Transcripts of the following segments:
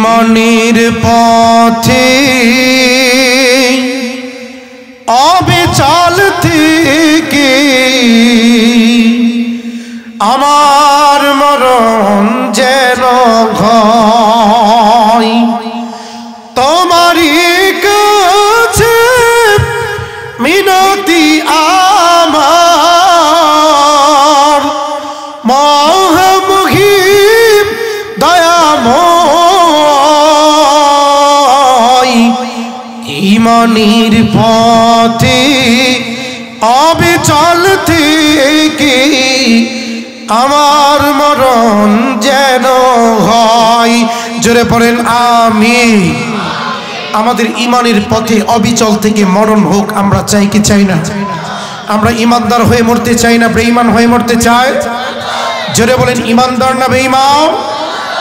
ঈমানের পথে অবিচল থেকে আমার মরণ যেন হয় তোমারই কাছে মিনতি আমার মহামহিম দয়াময় ঈমানের পথে অবিচল থেকে আমার মরণ যেন হয়। জোরে পড়েন আমিন। আমাদের ঈমানের পথে অবিচল থেকে মরণ হোক, আমরা চাই কি চাই না? আমরা ঈমানদার হয়ে মরতে চাই না বেঈমান হয়ে মরতে চাই? জোরে বলেন ঈমানদার না বেঈমান?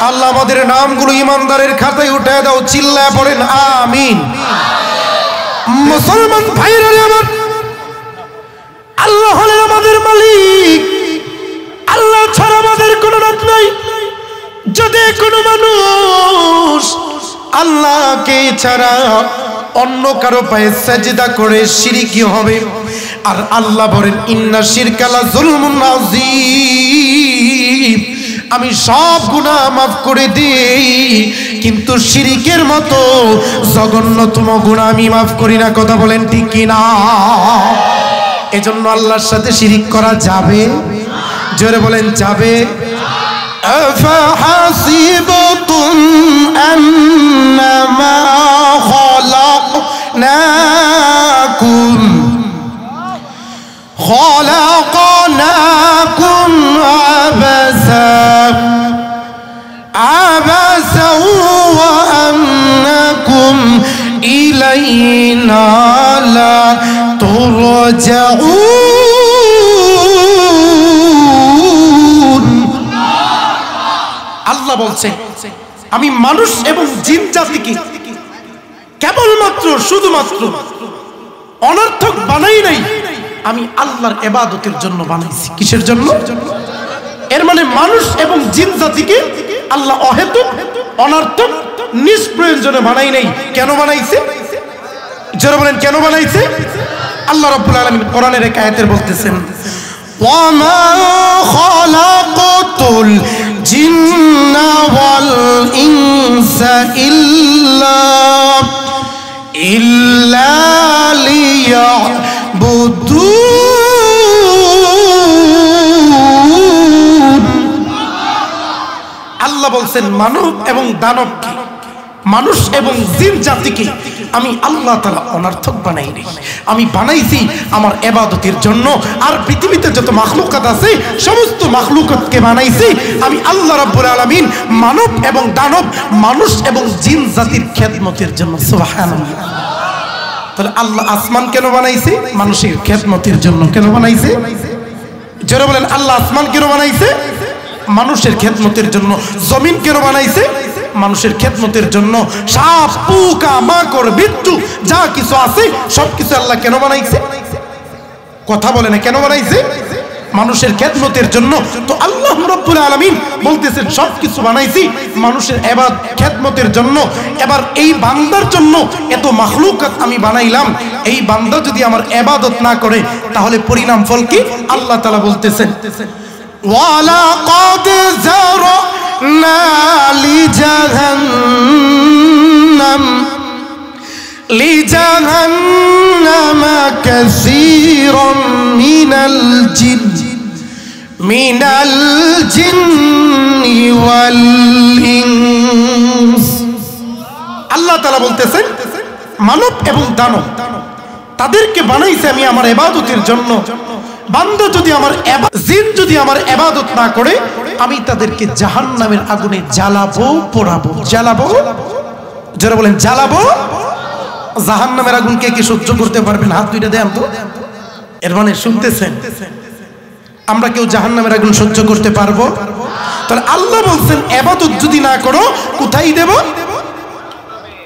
আল্লাহ আমাদের নামগুলো ঈমানদারের খাতায় উঠায় দাও, চিল্লায় পড়েন আমিন। মুসলমান ভাইরা আমার, আল্লাহ হলেন আমাদের মালিক, আল্লাহ ছাড়া আমাদের কোনো রব নাই। যদি কোনো মানুষ আল্লাহকে ছাড়া অন্য কারো পায়ে সাজদা করে শিরকি হবে। আর আল্লাহ বলেন ইন্না শিরকা লা যুলমুন আযীম, আমি সব গুনাহ মাফ করে দেই, কিন্তু শিরকের মতো জঘন্যতম গুনাহ আমি মাফ করি না। কথা বলেন ঠিক কি না? এজন্য আল্লাহর সাথে শিরক করা যাবে? জোরে বলেন যাবে? أفحسبتم أنما خلقناكم عبثا وأنكم إلينا لا ترجعون। আল্লাহ বলছেন আমি মানুষ এবং জিন জাতিকে কেবলমাত্র শুধুমাত্র অনর্থক বানাই নাই, আমি আল্লাহর ইবাদতের জন্য বানাইছি। কিসের জন্য? এর মানে মানুষ এবং জিন জাতিকে আল্লাহ অহেতুক অনর্থক নিষ্প্রয়োজনে বানাই নাই। কেন বানাইছে? যারা বলেন কেন বানাইছে? আল্লাহ রাব্বুল আলামিন কোরআনের এক আয়াতে বলতেছেন ওয়ামা খালাকাতুল জিন্না ওয়াল ইনসা ইল্লা লিয়াবুদুন। আল্লাহ বলছেন মানব এবং দানবকে, মানুষ এবং জিন জাতিকে আমি আল্লাহ তাআলা অনর্থক বানাইনি, আমি বানাইছি আমার ইবাদতের জন্য। আর পৃথিবীতে যত মাখলুকাত আছে সমস্ত মাখলুকাতকে বানাইছি আমি আল্লাহ রাব্বুল আলামিন মানব এবং দানব, মানুষ এবং জিন জাতির খেদমতের জন্য। সুবহানাল্লাহ। তাহলে আল্লাহ আসমান কেন বানাইছে? মানুষের খেদমতের জন্য। কেন বানাইছে? যারা বলেন আল্লাহ আসমান কেন বানাইছে? মানুষের খেদমতের জন্য। জমিন কেন বানাইছে? মানুষের খেদমতের জন্য। সাপ পোকা মাকড় বিচ্ছু যা কিছু আছে সবকিছু আল্লাহ কেন বানাইছে? কথা বলে না, কেন বানাইছে? মানুষের খেদমতের জন্য। তো আল্লাহ রাব্বুল আলামিন বলতেছেন সবকিছু বানাইছি মানুষের খেদমতের জন্য। এবার এই বান্দার জন্য এত মাখলুকাত আমি বানাইলাম, এই বান্দা যদি আমার ইবাদত না করে তাহলে পরিণাম ফল কি? আল্লাহ তাআলা বলতেছেন ওয়ালাকাদ যারানা লিজাহান্নামা কাসীরাম মিনাল জিন্নি ওয়াল ইনস। আল্লাহ তাআলা বলতেছেন মানব এবং দানব তাদেরকে বানাইছে আমি আমার ইবাদতের জন্য। বান্দা যদি আমার জিন যদি আমার ইবাদত না করে আমি তাদেরকে জাহান্নামের আগুনে জ্বালাবো, পোড়াবো। জ্বালাবো, যারা বলেন জ্বালাবো। জাহান্নামের আগুন কে কি সহ্য করতে পারবেন? হাত দুইটা দেন তো। এর মানে শুনতেছেন আমরা কেউ জাহান্নামের আগুন সহ্য করতে পারবো? তাহলে আল্লাহ বলছেন ইবাদত যদি না করো কোথায় দেব?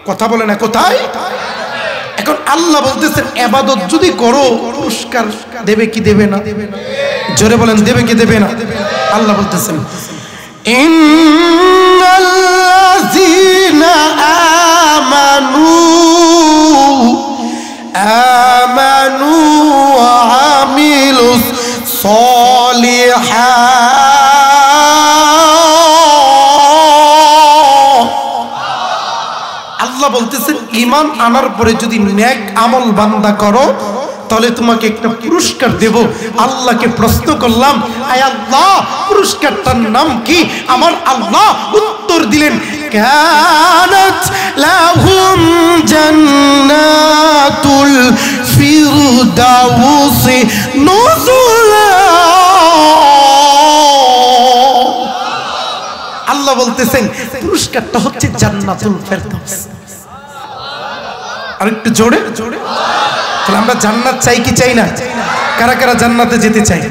কথা বলে না, কোথায়? এখন আল্লাহ বলতেছেন ইবাদত যদি করো পুরস্কার দেবে কি দেবে না? জোরে বলেন দেবে কি দেবে না? আল্লাহ বলতেছেন ইন্নাল্লাযীনা আল্লাহ বলতেছেন ঈমান আনার পরে যদি নেক আমল বান্দা করো তাহলে তোমাকে একটা পুরস্কার দেব। আল্লাহকে প্রশ্ন করলাম, আয় আল্লাহ পুরস্কারটার নাম কি? আমার আল্লাহ উত্তর দিলেন, কানাত লাহুম জান্নাতুল ফিরদাউসি নুজুলা। আল্লাহ বলতেছেন পুরস্কারটা হচ্ছে জান্নাতুল ফেরদাউস। আর একটু জোরে জোরে। তাহলে আমরা জান্নাত চাই কি চাই না? কারা কারা জান্নাতে যেতে চাই?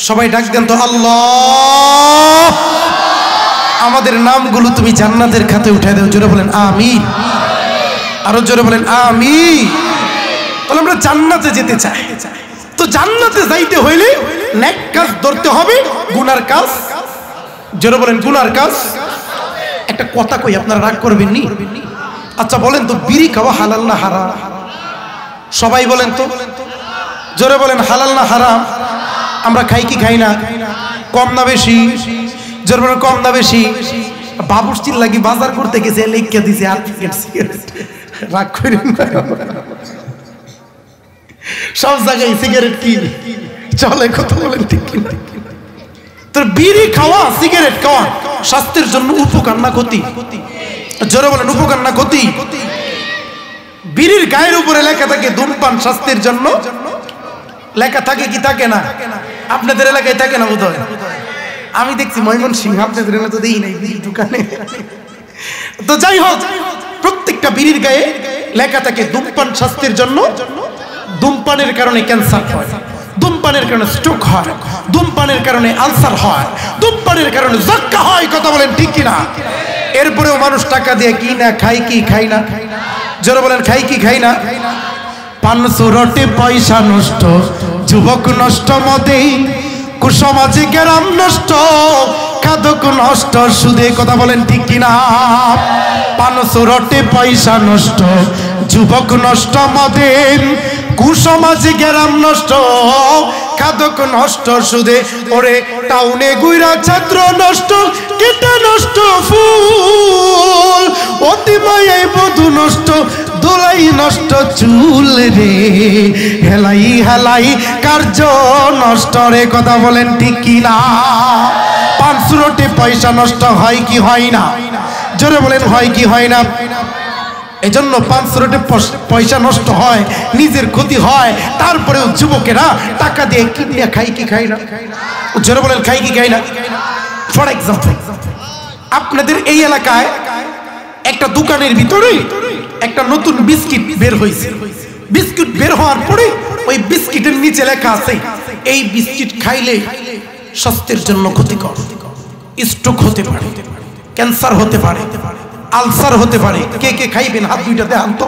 সবাই ডাক দেন তো, আল্লাহ আমাদের নামগুলো তুমি জান্নাতের খাতে উঠাই দাও। জোরে বলেন আমিন। আরো জোরে বলেন আমিন। তাহলে আমরা জান্নাতে যেতে চাই। তো জান্নাতে যাইতে হইলে নেক কাজ ধরতে হবে, গুনার কাজ। জোরে বলেন গুনার কাজ। একটা কথা কই, আপনারা রাগ করবেন নি? আচ্ছা বলেন তো, বিড়ি খাওয়া হালাল না হারাম? সবাই বলেন তো, জোরে বলেন হালাল না হারাম? আমরা খাই কি খাই না? কম না বেশি? জোরে বলেন কম না বেশি? বাবুর্চির লাগি বাজার করতে গেছে, লেখা দিছে আর রাগ করেন না। সব জায়গায় সিগারেট কি চলে, কথা বলেন ঠিক কিনা? তোর বিড়ি খাওয়া সিগারেট খাওয়া স্বাস্থ্যের জন্য উপকার না ক্ষতি? জোরে বলেন উপকার না ক্ষতি? বিড়ির গায়ের উপরে লেখা থাকে ধূমপান স্বাস্থ্যের জন্য, লেখা থাকে কি থাকে না? আপনাদের এলাকায় থাকে না বোধহয়? আমি দেখছি ময়মনসিংহ, আপনাদের এলাকায় তো দেই নাই বিড়ির দোকানে। তো যাই হোক, প্রত্যেকটা বিড়ির গায়ে লেখা থাকে ধূমপান স্বাস্থ্যের জন্য। ধূমপানের কারণে ক্যান্সার হয়, ধূমপানের কারণে স্ট্রোক হয়, ধূমপানের কারণে আলসার হয়, ধূমপানের কারণে যক্কা হয়। কথা বলেন ঠিক কিনা? এরপরেও মানুষ টাকা দিয়ে কি না খাই কি খাই না? জোরে বলেন খাই কি খাই না? পান সুরটে পয়সা নষ্ট, যুবক নষ্ট মদে, কুসমাজে গ্রাম নষ্ট, খাদক নষ্ট সুদে। কথা বলেন ঠিক কিনা? পান সুরটে পয়সা নষ্ট, যুবক নষ্ট মদে, কুসমাজে গ্রাম নষ্ট, খাদক নষ্ট সুদে। ওরে টাউনে গুইরা ছাত্র নষ্ট, কেটে নষ্ট ফুল, অতিময় বধু নষ্ট, দোলাই নষ্ট চুল রে, হেলাই হেলাই কার্য নষ্ট রে। কথা বলেন ঠিক কিনা? পাঁচশোটে পয়সা নষ্ট হয় কি হয় না? জোরে বলেন হয় কি হয় না? এজন্য পাঁচশোটে পয়সা নষ্ট হয়, নিজের ক্ষতি হয়, তারপরেও যুবকেরা টাকা দিয়ে কিনে খাই কি খাই না? জোরে বলেন খাই কি খাই না? ফর এক্সাম্পল, আপনাদের এই এলাকায় একটা দোকানের ভিতরে একটা নতুন বিস্কিট বের হয়েছে। বিস্কিট বের হওয়ার পরে ওই বিস্কিটের নিচে লেখা আছে, এই বিস্কিট খাইলে স্বাস্থ্যের জন্য ক্ষতিকর, স্ট্রোক হতে পারে, ক্যান্সার হতে পারে, আলসার হতে পারে। কে কে খাইবেন হাত দুইটা দেখান তো।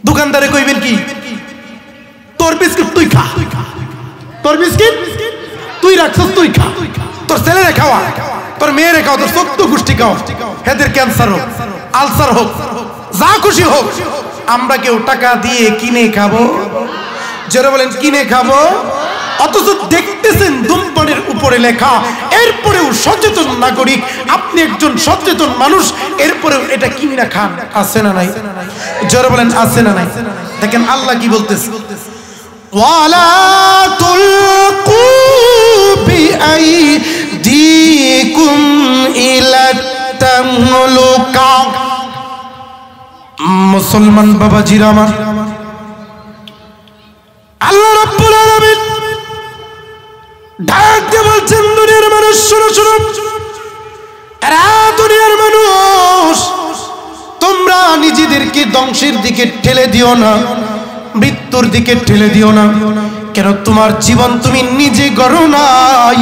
দোকানদারে কইবেন কি, তোর বিস্কিট তুই খা, তোর বিস্কিট তুই রাখছস তুই খা, তোর ছেলেরে খাওয়া, তোর মেয়েরে খাওয়া, তোর 14 গোষ্ঠী খাওয়া, হেদের ক্যান্সার হোক, আলসার হোক, যা খুশি হোক, আমরা কেউ টাকা দিয়ে কিনে খাবো? যারা বলেন কিনে খাবো, অথচ দেখতেছেন ধূমপানের উপরে লেখা, এরপরেও সচেতন নাগরিক, আপনি একজন সচেতন মানুষ, এরপরেও এটা কিনা খান। আছে না নাই? যারা বলেন আছে না নাই? দেখেন আল্লাহ কি বলতেছে, ওয়ালা তুলকু বিআইদিকুম ইলা তাহলুকা। মুসলমান বাবাজিরা আমার, আল্লাহ রাব্বুল আলামিন ডাক দিয়ে বলছেন, দুনিয়ার মানুষ শোনো শোনো, এরা দুনিয়ার মানুষ, তোমরা নিজেদেরকে ধ্বংসের দিকে ঠেলে দিও না, মৃত্যুর দিকে ঠেলে দিও না। কেন? তোমার জীবন তুমি নিজে গড়ো নাই,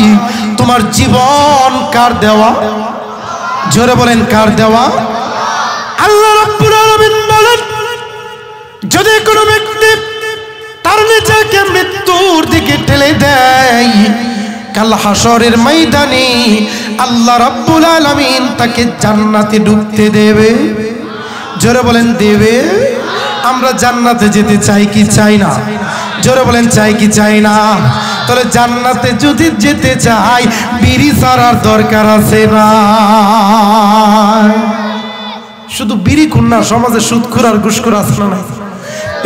তোমার জীবন কার দেওয়া? জোরে বলেন কার দেওয়া? আল্লাহ রাব্বুল আলামিন বলেন, যদি কোনো ব্যক্তি তার নিজেকে মৃত্যুর দিকে ঠেলে দেয়, কাল হাসরের ময়দানে আল্লাহ রাব্বুল আলামিন তাকে জান্নাতে ঢুকতে দেবে। জোরে বলেন দেবে। আমরা জান্নাতে যেতে চাই কি চাই না? জোরে বলেন চাই কি চাই না? তাহলে জান্নাতে যদি যেতে চাই, বিড়ি ছাড়ার দরকার আছে না? শুধু বিড়ি খুন না, সমাজে সুদখোর আর ঘুষখোর আছে না নাই?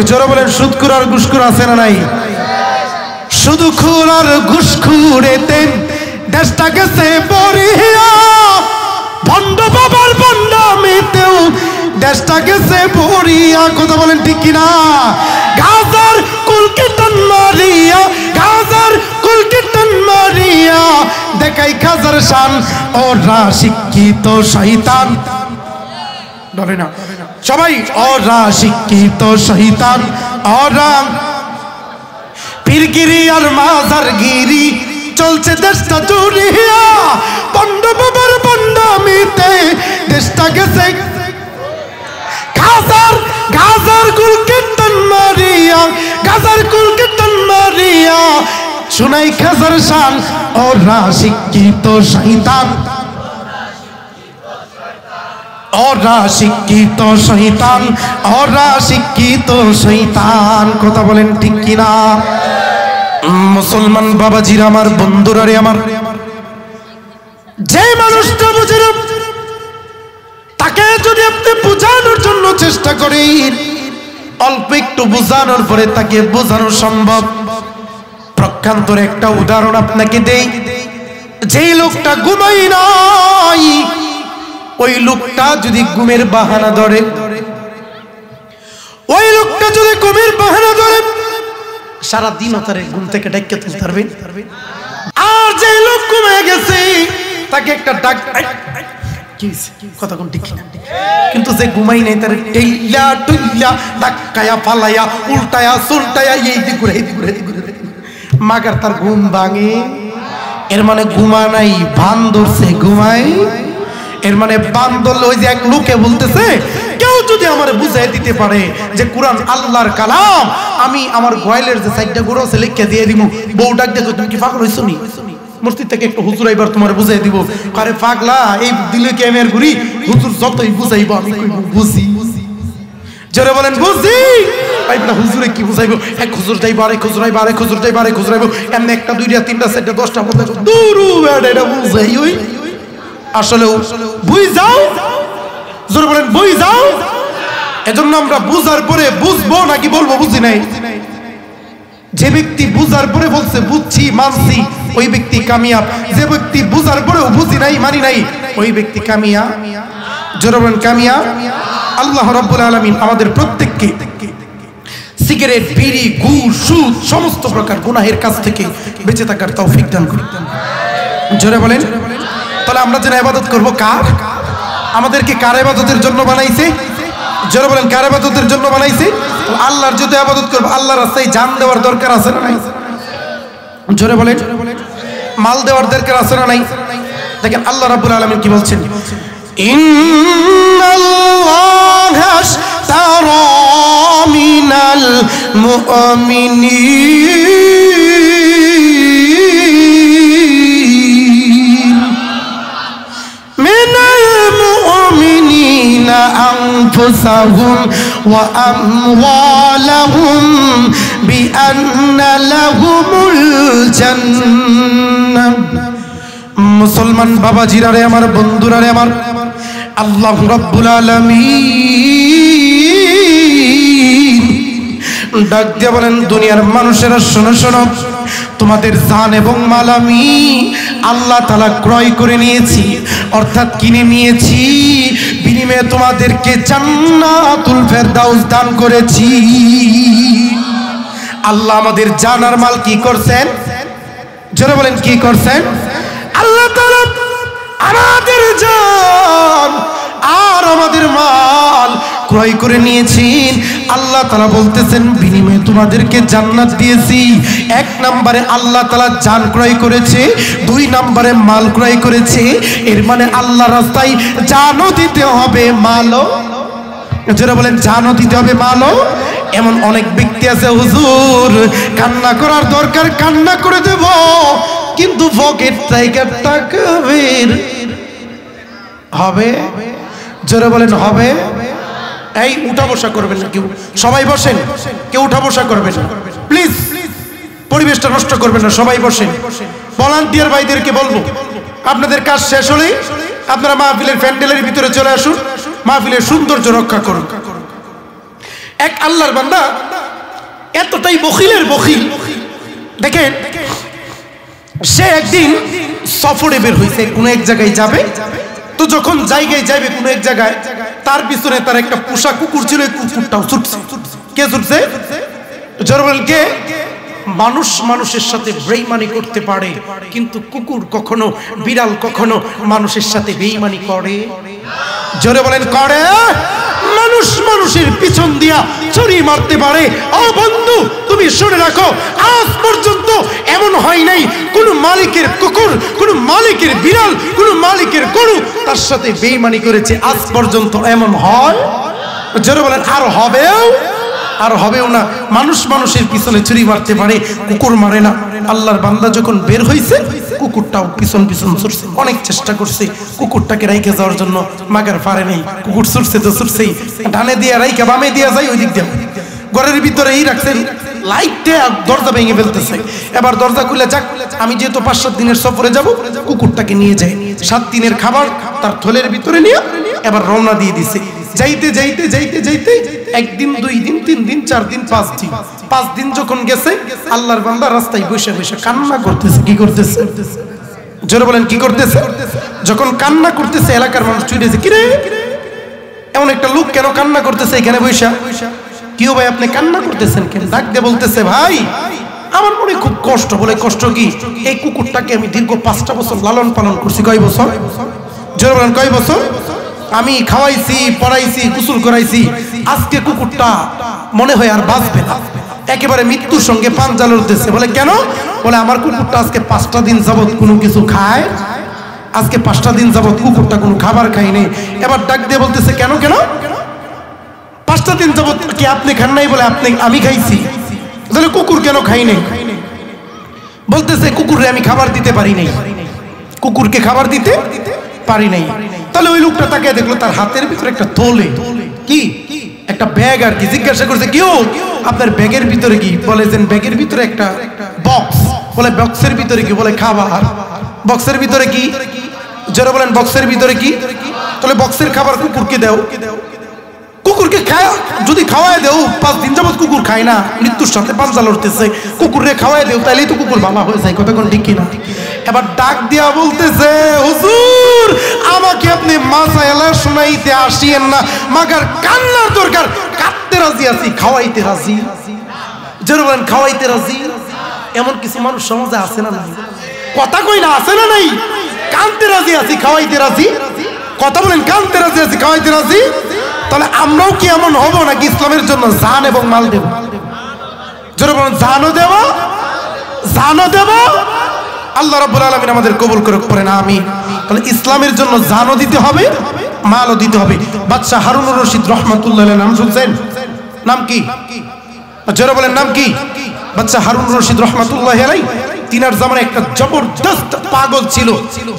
জোরে বলেন, সুদখোর আর ঘুষখোর আছে না নাই? শুধু খুর আর ঘুষখোরেতে দেশটা গেছে পড়িয়া, ভণ্ড বাবার ভণ্ডামিতেও দেশটা গেছে পড়িয়া। কথা বলেন ঠিক কিনা? গাজার কুলকিটান মারিয়া, গাজার কুলকিটান মারিয়া দেখাই খাজার শান, ওরা শিক্ষিত শয়তান। ধরে না সবাই, ওরা শিক্ষিত শয়তান, ওরা পীরগিরি আর মাজারগিরি চলছে দেশটা জুড়িয়া, ভণ্ড বাবার ভণ্ডামিতে দেশটা গেছে। গাজার গাজার কুলকিটান মারিয়া, গাজার কুলকিটান মারিয়া শুনাই খাজার শান, ওরা শিক্ষিত শয়তান, ওরা শিক্ষিত শয়তান, ওরা শিক্ষিত শয়তান। কথা বলেন ঠিক কিনা? মুসলমান বাবাজিরা আমার, বন্ধুরা রে আমার, যে মানুষটা বুঝে না তাকে যদি আপনি বোঝানোর জন্য চেষ্টা করেন, অল্প একটু বোঝানোর পরে তাকে বোঝানো সম্ভব। প্রক্ষান্তর একটা উদাহরণ আপনাকে দেই। যেই লোকটা ঘুমাই নাই, ওই লোকটা যদি ঘুমের বাহানা ধরে, ওই লোকটা যদি ঘুমের বাহানা ধরে সারা দিন তারে ঘুম থেকে ডাইকা তুলতে পারবে। আর যে লোক ঘুমে গেছে তাকে একটা ডাক, কথা কোন ঠিক না, কিন্তু যে ঘুমাই নাই তার টেইলা টুইলা ডাকায়া পালায়া উল্টায়া সুলটায়া এই দিক ঘুরে এই দিক ঘুরে মাগার তার ঘুম ভাঙে। এর মানে ঘুমা নাই, ভান ধরছে ঘুমাই। এর মানে বান ধরলে ওই যে এক লোকে বলতেছে, কেউ যদি আমার বুঝাই দিতে পারে যে কোরআন আল্লাহর কালাম, আমি আমার গোয়ালের যে সাইডটা গরু আছে লিখে দিয়ে দিব। বউ ডাক দেখো, তুমি কি পাগল হইছো নি? মসজিদ থেকে একটু হুজুর এবার তোমার বুঝাই দিব। আরে পাগলা, এই দিলে কি আমি আর ঘুরি? হুজুর যতই বুঝাইবো আমি বুঝি। জোরে বলেন বুঝি। পাইবনা হুজুরে কি বুঝাইবো? এক হুজুর যাইবো, আরেক হুজুর আইবো, আরেক হুজুর যাইবো, আরেক হুজুর আইবো, এমনি একটা দুইটা তিনটা চারটা 10টা বলতে দূরু এটা বুঝাই। ওই আসলে বুঝ যাও। জোরে বলেন বুঝ যাও। এজন্য আমরা বুঝার পরে বুঝবো নাকি বলবো বুঝি নাই। যে ব্যক্তি বুঝার পরে বলছে বুঝছি মানছি, ওই ব্যক্তি কামিয়াব। যে ব্যক্তি বুঝার পরেও বুঝি নাই মানি নাই, ওই ব্যক্তি কামিয়াব। জোরে বলেন কামিয়াব। আল্লাহ রাব্বুল আলামিন আমাদের প্রত্যেককে সিগারেট, বিড়ি, ঘুষ, সুদ সমস্ত প্রকার গুনাহের কাছ থেকে বেঁচে থাকার তৌফিক দান করুন। জোরে বলেন। তাহলে আমরা যেন ইবাদত করব কার? আমাদেরকে কার ইবাদতের জন্য বানাইছে? জোরে বলেন কার ইবাদতের জন্য বানাইছে? আল্লাহর যদি ইবাদত করব, আল্লাহর রাস্তায় জান দেওয়ার দরকার আছে না নাই? জোরে বলেন মাল দেওয়ার দরকার আছে না নাই? দেখেন আল্লাহ রাব্বুল আলামিন কি বলছেন, ইন্নাল্লাহা আশতারা মিনাল মুমিনিনা আনফুসাহুম ওয়া আমওয়ালাহুম বিআন্না লাহুমুল জান্নাহ। মুসলমান বাবাজিরা রে আমার, বন্ধুরা রে আমার, আল্লাহ রাব্বুল আলামিন ডাক দিয়ে বলেন, দুনিয়ার মানুষেরা শোনো শোনো, তোমাদের জান এবং মাল আমি আল্লাহ তাআলা ক্রয় করে নিয়েছি, অর্থাৎ কিনে নিয়েছি। বিনিময়ে তোমাদেরকে জান্নাতুল ফেরদাউস দান করেছি। আল্লাহ আমাদের জান আর মাল কি করছেন? জোরে বলেন কি করছেন? আল্লাহ তাআলা আমাদের জান আর আমাদের মাল ক্রয় করে নিয়েছেন। আল্লাহ তাআলা বলতেছেন বিনিময়ে তোমাদেরকে জান্নাত দিয়েছি। এক নম্বরে আল্লাহ তাআলা জান ক্রয় করেছে, 2 নম্বরে মাল ক্রয় করেছে। এর মানে আল্লাহর রাস্তায় জানও দিতে হবে, মালও। যারা বলেন জানও দিতে হবে, মালও। এমন অনেক ব্যক্তি আছে, হুজুর কান্না করার দরকার কান্না করে দেব, কিন্তু পকেট থেকে টাকা বের হবে। জোরে বলেন হবে। এই উঠা বসা করবেন না কেউ, সবাই বসেন, কেউ উঠা বসা করবেন না প্লিজ, পরিবেশটা নষ্ট করবেন না, সবাই বসেন। ভলান্টিয়ার ভাইদেরকে বলবো, আপনাদের কাজ শেষ হলে আপনারা মাহফিলের প্যান্ডেলের ভিতরে চলে আসুন। মাহফিলের সৌন্দর্য রক্ষা করুন। এক আল্লাহর বান্দা এতটাই বখিলের বখিল, দেখেন সে একদিন সফরে বের হয়েছে, কোনো এক জায়গায় যাবে। তো যখন জায়গায় যাবে কোনো এক জায়গায়, তার পিছনে তার একটা পোষা কুকুর ছিল, কুকুরটাও ছুটছে। কে ছুটছে? জোরে বলেন কে? মানুষ মানুষের সাথে বেঈমানি করতে পারে, কিন্তু কুকুর কখনো, বিড়াল কখনো মানুষের সাথে বেঈমানি করে? জোরে বলেন করে? মানুষ মানুষের পিছন দিয়া ছুরি মারতে পারে। ও বন্ধু, তুমি শুনে রাখো, আজ পর্যন্ত এমন হয় নাই কোন মালিকের কুকুর, কোন মালিকের বিড়াল, কোন মালিকের গরু তার সাথে বেঈমানি করেছে। আজ পর্যন্ত এমন হয়? জোরে বলেন আর হবেও? আর হবেও না। মানুষ মানুষের পিছনে ছুরি মারতে পারে, কুকুর মারে না। আল্লাহর বান্দা যখন বের হয়েছে, কুকুরটাও পিছন পিছন ছুটছে, অনেক চেষ্টা করছে কুকুরটাকে রাইখে যাওয়ার জন্য, মাগার পারে নেই। কুকুর ছুটছে তো ছুটছেই, ডানে দিয়ে রাইখা বামে দিয়ে যায়, ওই দিক দিয়ে ঘরের ভিতরেই রাখছেন, লাইটে দরজা ভেঙে ফেলতেছে। এবার দরজা খুলে, যাক আমি যেহেতু 5-7 দিনের সফরে যাব, কুকুরটাকে নিয়ে যাই। 7 দিনের খাবার তার থলের ভিতরে নিয়ে এবার রওনা দিয়ে দিছে। যাইতে যাইতে যাইতে যাইতে 1 দিন 2 দিন 3 দিন 4 দিন 5 দিন 5 দিন যখন গেছে, আল্লাহর বান্দা রাস্তায় বসে বসে কান্না করতেছে। কি করতেছে? জোরে বলেন কি করতেছে? যখন কান্না করতেছে, এলাকার মানুষ ছুটেছে, কি রে এমন একটা লোক কেন কান্না করতেছে এখানে বসে? কি ভাই আপনি কান্না করতেছেন কেন? ডাক দিয়ে বলতেছে, ভাই আমার মনে খুব কষ্ট। বলে কষ্ট কি? এই কুকুরটাকে আমি দীর্ঘ 5টা বছর লালন পালন করছি। কয় বছর? জোরে বলেন কয় বছর? আমি খাওয়াইছি, পড়াইছি, গোসল করাইছি। আজকে কুকুরটা মনে হয় আর বাঁচবে না, একেবারে মৃত্যুর সঙ্গে পাঞ্জা লড়তেছে। বলে কেন? বলে আমার কুকুরটা আজকে 5টা দিন যাবত কোনো কিছু খায়, আজকে 5টা দিন যাবত কুকুরটা কোনো খাবার খায়নি। এবার ডাক দিয়ে বলতেছে, কেন কেন 5টা দিন যাবত কি আপনি খান নাই? বলে আমি খাইছি। তাহলে কুকুর কেন খাই নাই? বলতেছে কুকুরে আমি খাবার দিতে পারি নাই, কুকুরকে খাবার দিতে পারি নাই। তাহলে ওই লোকটা তাকে দেখলো, তার হাতের ভিতরে একটা থলে, কি একটা ব্যাগ আর কি। জিজ্ঞাসা করছে, কেউ আপনার ব্যাগের ভিতরে কি? বলে যে ব্যাগের ভিতরে একটা বক্স। বলে বক্সের ভিতরে কি? বলে খাবার। বক্সের ভিতরে কি? যারা বলেন বক্সের ভিতরে কি? তাহলে বক্সের খাবার কুকুরকে দাও। কুকুরকে যদি খাওয়াই দেও, 5 দিন যাবত কুকুর খায় না, মৃত্যুর সাথে পাঞ্জা লড়তেছে, কুকুরে খাওয়াই দেও, তাইলেই তো কুকুর ভালো হয়ে যায়। কতক্ষণ ঠিক কিনা? এবার ডাক দিয়া বলতেছে, হুজুর আমাকে আপনি মাসাইলা শোনাইতে আসিয়েন না, মাগার কান্নার দরকার, কাঁদতে রাজি আছি, খাওয়াইতে রাজি। যারা বলেন খাওয়াইতে রাজি। এমন কিছু মানুষ সমাজে আছে না নাই? কথা কই না, আছে না নাই? কাঁদতে রাজি আছি, খাওয়াইতে রাজি। কথা বলেন, কাঁদতে রাজি আছি, খাওয়াইতে রাজি। তাহলে আমরাও কি এমন হব নাকি ইসলামের জন্য জান এবং মাল দেব? যারা বলেন জানও দেব, জানও দেব। আল্লাহ রাব্বুল আলামিন আমাদের কবুল করুক, পড়েন আমিন। তাহলে ইসলামের জন্য জানও দিতে হবে, মালও দিতে হবে। বাদশা হারুনুর রশিদ রাহমাতুল্লাহ আলাইহি নাম শুনছেন? নাম কি? যারা বলেন নাম কি? বাদশা হারুনুর রশিদ রাহমাতুল্লাহ আলাইহি তিনার জামানায় একটা জবরদস্ত পাগল ছিল,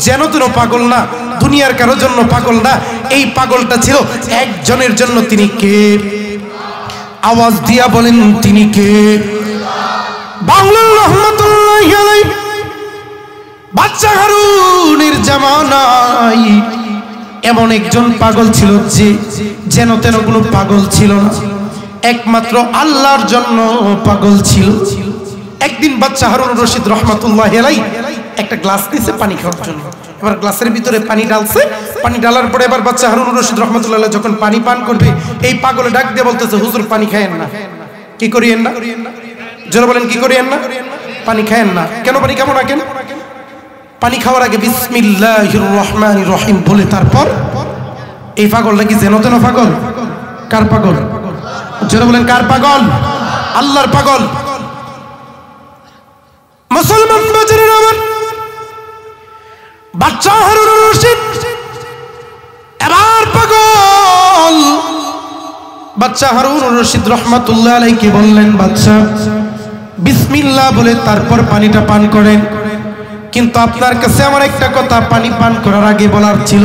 যেন তেন পাগল না, দুনিয়ার কারোর জন্য পাগল না। এই পাগলটা ছিল একজনের জন্য। তিনি কে? আওয়াজ দিয়া বলেন তিনি কে? বাংলার রহমাতুল্লাহ আলাইহি বাদশা হারুনের জামানায় এমন একজন পাগল ছিল যে যেন তেন কোনো পাগল ছিল না, একমাত্র আল্লাহর জন্য পাগল ছিল। একদিন বাদশা হারুনুর রশিদ রাহমাতুল্লাহ আলাইহি একটা গ্লাস নিয়েছে পানি খাওয়ার জন্য। এবার গ্লাসের ভিতরে পানি ঢালছে। পানি ঢালার পরে এবার বাদশা হারুনুর রশিদ রাহমাতুল্লাহ আলাইহি যখন পানি পান করবে, এই পাগলে ডাক দিয়ে বলতেছে, হুজুর পানি খায়েন না। কি করিয়েন না? যারা বলেন কি করিয়েন না? পানি খায়েন না। কেন পানি খাবো না? কেন? পানি খাওয়ার আগে বিসমিল্লাহির রহমানির রহিম বলে তারপর। এই পাগলটা কি যেন তেন পাগল? কার পাগল? যারা বলেন কার পাগল? আল্লাহর পাগল। মুসলমান বাজারের আমার বাদশা হারুনুর রশিদ এবার পাগল। বাদশা হারুনুর রশিদ রাহমাতুল্লাহ আলাইহি বললেন, বাদশা বিসমিল্লাহ বলে তারপর পানিটা পান করেন। কিন্তু আপনার কাছে আমার একটা কথা পানি পান করার আগে বলার ছিল।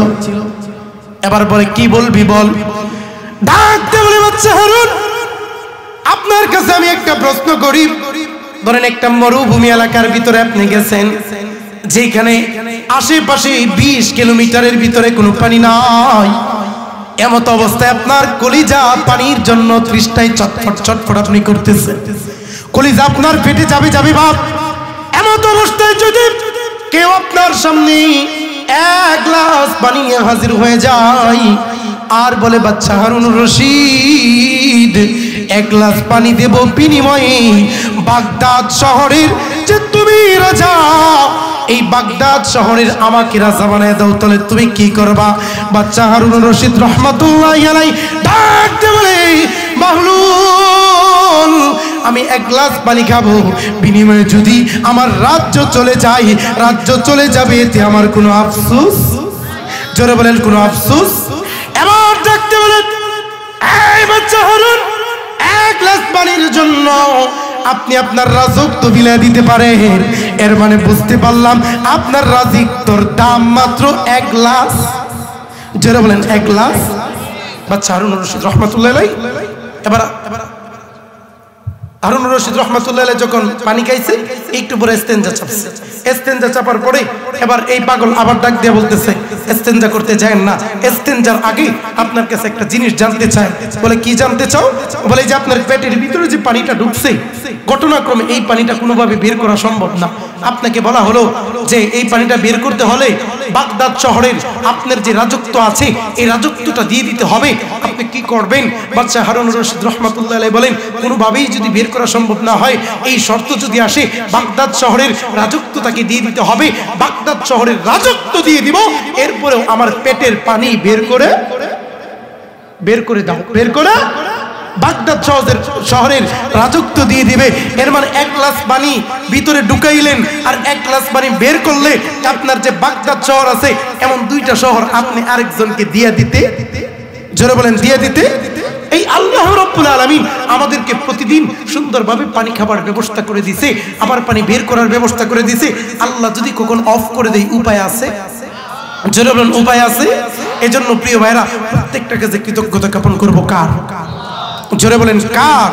এবার বলে, কি বলবি বল। ডাকতে বলে, বাদশা হারুন আপনার কাছে আমি একটা প্রশ্ন করি। ধরেন একটা মরুভূমি এলাকার ভিতরে আপনি গেছেন, যেখানে আশেপাশে 20 কিলোমিটারের ভিতরে কোনো পানি নাই। এমত অবস্থায় আপনার কলিজা পানির জন্য তৃষ্ণায় চটফট চটফট আপনি করতেছেন, কলিজা আপনার পেটে যাবে যাবে ভাব। এমত অবস্থায় যদি কেউ আপনার সামনে এক গ্লাস পানি নিয়ে হাজির হয়ে যায় আর বলে, বাচ্চা হারুন রশিদ এক গ্লাস পানি দেব বিনিময়ে বাগদাদ শহরের যে তুমি রাজা, এই বাগদাদ শহরের আমাকে রাজা বানায় দাও, তাহলে তুমি কি করবা? বাচ্চা হারুন রশিদ রহমাতুল্লাহি আলাইহি ডাকতে বলে, বাহলুল আমি এক গ্লাস পানি খাবো, বিনিময়ে যদি আমার রাজ্য চলে যায়, রাজ্য চলে যাবে, এতে আমার কোনো আফসোস? জোরে বলেন কোনো আফসোস? এবার ডাকতে বলেন, এই বাচ্চা হারুন এক গ্লাস পানির জন্য আপনি আপনার রাজত্ব বিলিয়ে দিতে পারেন। এর মানে বুঝতে পারলাম আপনার রাজত্বর দাম মাত্র এক গ্লাস। যারা বলেন এক গ্লাস। বাচ্চা হারুন রশিদ রহমাতুল্লাহ আলাইহি এবার হারুন রশিদ রহমাতুল্লাহ আলাইহি যখন পানি খাইছে একটু পরে ইস্তেঞ্জা চাপছে। ইস্তেঞ্জা চাপার পরে এবার এই পাগল আবার ডাক দিয়ে বলতেছে, ইস্তেঞ্জা করতে যায়েন না, ইস্তেঞ্জার আগে আপনার কাছে একটা জিনিস জানতে চাই। বলে কি জানতে চাও? বলে যে আপনার পেটের ভিতরে যে পানিটা ঢুকছে, ঘটনাক্রমে এই পানিটা কোনোভাবে বের করা সম্ভব না। আপনাকে বলা হলো যে এই পানিটা বের করতে হলে বাগদাদ শহরের আপনার যে রাজত্ব আছে এই রাজত্বটা দিয়ে দিতে হবে। আপনি কি করবেন? বাদশা হারুন রশিদ রাহমাতুল্লাহ আলাইহি বলেন, কোনোভাবেই যদি বের করা সম্ভব না হয়, এই শর্ত যদি আসে, বাগদাদ শহরের রাজত্ব তাকে দিয়ে দিতে হবে। বাগদাদ শহরের রাজত্ব দিয়ে দিব, এরপরেও আমার পেটের পানি বের করে দাও, বের করে বাগদাদ শহরের রাজত্ব দিয়ে দিবে। এর মানে এক গ্লাস পানি ভিতরে ঢুকাইলেন আর এক গ্লাস পানি বের করলে আপনার যে বাগদাদ শহর আছে এমন দুইটা শহর আপনি আরেকজনকে দিয়ে দিতে, জোরে বলেন দিয়ে দিতে। এই আল্লাহ রাব্বুল আলামিন আমাদেরকে প্রতিদিন সুন্দরভাবে পানি খাবার ব্যবস্থা করে দিয়েছে, আবার পানি বের করার ব্যবস্থা করে দিয়েছে। আল্লাহ যদি কখন অফ করে দেয়, উপায় আছে? জোরে বলেন উপায় আছে? এজন্য প্রিয় ভাইরা, প্রত্যেকটা কাজে কৃতজ্ঞতা জ্ঞাপন করবো কার? জোরে বলেন কার?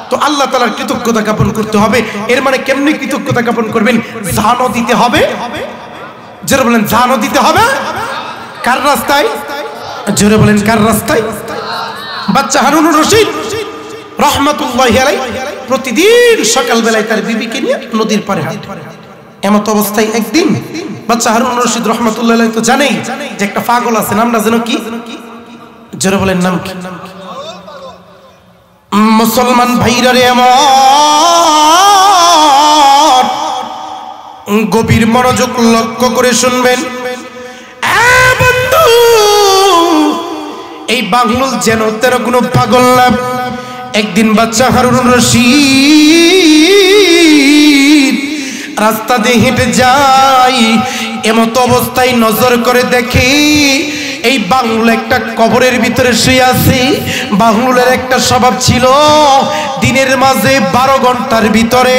তো আল্লাহ তাআলার কৃতজ্ঞতা জ্ঞাপন করতে হবে। এর মানে কেমনে কৃতজ্ঞতা জ্ঞাপন করবেন? জানও দিতে হবে। জোরে বলেন জানও দিতে হবে। কার রাস্তায়? জোরে বলেন কার রাস্তায়? বাচ্চা হারুন রশিদ রহমাতুল্লাহি আলাইহি প্রতিদিন সকাল বেলায় তার বিবিকে নিয়ে নদীর পাড়ে হাঁটে। এমত অবস্থায় একদিন বাচ্চা হারুন রশিদ রহমাতুল্লাহি আলাইহি তো জানেই যে একটা পাগল আছে, নামটা যেন কি? জোরে বলেন নাম কি? মুসলমান ভাইরা রে আমার, গভীর মনোযোগ লক্ষ্য করে শুনবেন। বন্ধু, এই বাংলুল যেন তেরো কোনো পাগল না। একদিন বাচ্চা হারুন রশিদ রাস্তা দিয়ে হেঁটে যাই, এমত অবস্থায় নজর করে দেখি এই বাংলুল একটা কবরের ভিতরে শুয়ে আছে। বাংলুলের একটা স্বভাব ছিল, দিনের মাঝে 12 ঘন্টার ভিতরে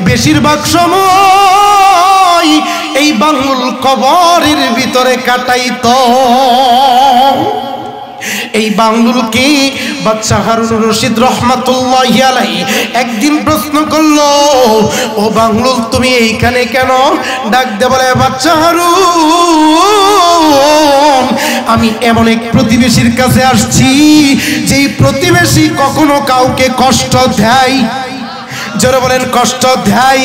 বেশিরভাগ সময় এই বাংলুল কবরের ভিতরে কাটাইতো। এই বাংলুলকে বাচ্চা হারুন রশিদ রহমাতুল্লাহি আলাইহি একদিন প্রশ্ন করলো, ও বাংলুল তুমি এইখানে কেন? ডাক দে বলে, বাচ্চা হারুন আমি এমন এক প্রতিবেশীর কাছে আসছি যেই প্রতিবেশী কখনো কাউকে কষ্ট দেয়। জোরে বলেন কষ্ট দেয়।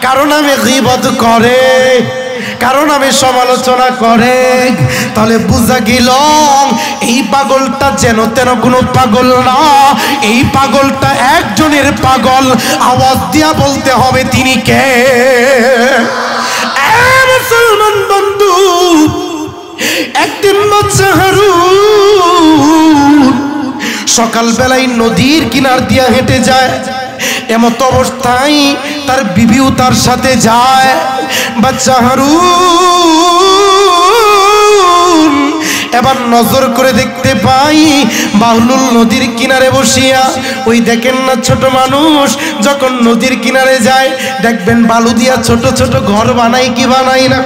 কারণ আমি গীবত করে, কারণ আমি সমালোচনা করে। তাহলে বুঝা গেল এই পাগলটা যেন তেন কোনো পাগল না, এই পাগলটা একজনের পাগল। আওয়াজ দিয়া বলতে হবে তিনি কে? মুসলমান বন্ধু, একদিন বাচ্চা হারুন সকাল বেলায় নদীর কিনার দিয়া হেঁটে যায়। এমত অবস্থায় তার বিবিও তার সাথে যায়। বাচ্চা হারুন এবার নজর করে দেখতে পাই বাহলুল নদীর কিনারে বসিয়া। ওই দেখেন না ছোট মানুষ যখন নদীর কিনারে যায় দেখবেন বালু দিয়া ছোট ছোট ঘর বানাই কি বানাই না?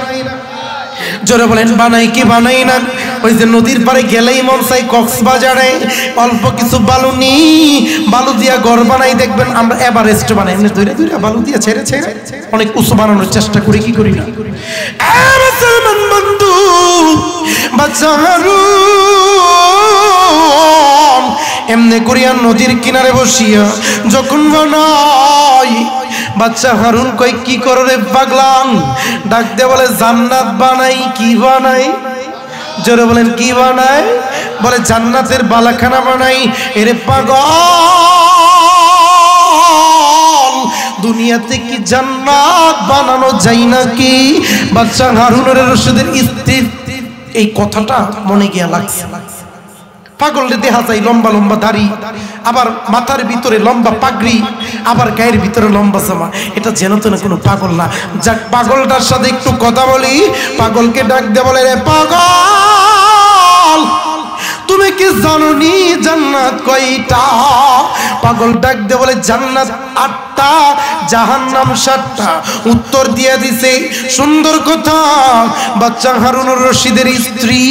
জোরে বলেন বানাই কি বানাই না? ওই যে নদীর পাড়ে গেলেই মন চাই কক্সবাজারে অল্প কিছু বালু নি, বালু দিয়া ঘর বানাই। দেখবেন আমরা এভারেস্ট বানাই, এমনি ধরে ধরে বালু দিয়া ছেড়ে ছেড়ে অনেক উঁচু বানানোর চেষ্টা করি, কি করি না? মুসলমান বন্ধু, বাচ্চা হারুন এমনি করিয়া নদীর কিনারে বসিয়া যখন বানাই বাচ্চা হারুন কই কি করো রে পাগলাম? ডাক দিয়ে বলে জান্নাত বানাই। কি বানাই? জোরে বলেন কি বানাই? বলে জান্নাতের বালাখানা বানাই। এরে পাগল, দুনিয়াতে কি জান্নাত বানানো যায় নাকি? বাচ্চা হারুনের রশিদের স্ত্রী এই কথাটা মনে গিয়া লাগছে। পাগলরে দেখা যায় লম্বা লম্বা দাড়ি, আবার মাথার ভিতরে লম্বা পাগড়ি, আবার গায়ের ভিতরে লম্বা জামা। এটা যেন তেন কোনো পাগল না। যাক, পাগলটার সাথে একটু কথা বলি। পাগলকে ডাক দিয়ে বলে রে পাগল, তুমি কি জানো নি জান্নাত কয়টা? পাগল ডাক দিয়ে বলে জান্নাত 8টা, জাহান্নাম 7টা। উত্তর দিয়ে দিছে সুন্দর কথা। বাচ্চা হারুনুর রশিদের স্ত্রী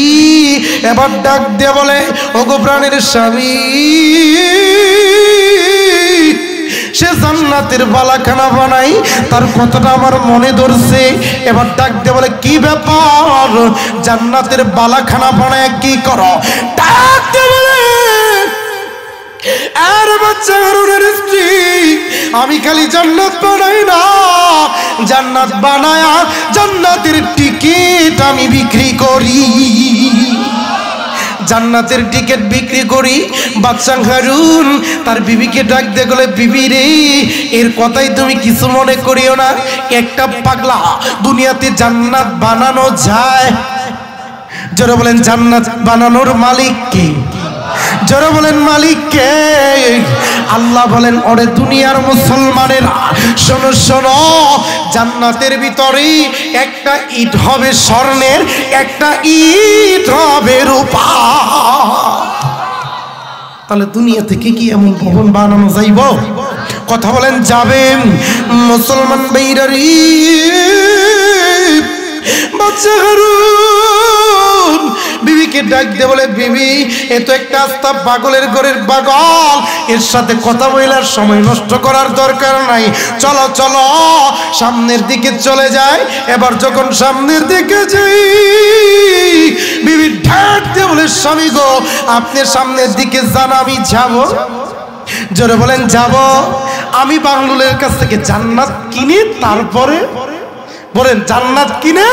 এবার ডাক দিয়ে বলে ওগো প্রাণের স্বামী, সে জান্নাতের বালাখানা বানাই, তার কথাটা আমার মনে ধরছে। এবার ডাক দিয়ে বলে কি ব্যাপার? জান্নাতের বালাখানা বানায় কি করো? ডাক দিয়ে বলে আর বাচ্চা হারুনের স্ত্রী, আমি খালি জান্নাত বানাই না, জান্নাত বানায়া জান্নাতের টিকিট আমি বিক্রি করি, জান্নাতের টিকিট বিক্রি করি। বাচ্চা হারুন তার বিবিকে ডাক দিয়ে বলে বিবি রে, এর কথাই তুমি কিছু মনে করিও না। একটা পাগলা দুনিয়াতে জান্নাত বানানো যায়। জোরে বলেন জান্নাত বানানোর মালিক কে? জোরে বলেন মালিক কে? আল্লাহ বলেন ওরে দুনিয়ার মুসলমানেরা শোনো শোনো, জান্নাতের ভিতরে একটা ইট হবে স্বর্ণের, একটা ইট হবে রূপা। তাহলে দুনিয়া থেকে কি এমন ভবন বানানো যাইব? কথা বলেন যাবে? মুসলমান ভাইরারি, বাচ্চা হারুন বিবিকে ডাক দিয়ে বলে বিবি, এ তো একটা আস্তা পাগলের ঘরের পাগল, এর সাথে কথা বলার সময় নষ্ট করার দরকার নাই। চলো চলো সামনের দিকে চলে যায়। এবার যখন সামনের দিকে যাই, বিবি ডাক দিয়ে বলে স্বামী গো, আপনি সামনের দিকে যান, আমি যাব। জোরে বলেন যাব। আমি বাংলুলের কাছ থেকে জান্নাত কিনে তারপরে, বলেন জান্নাত কিনে।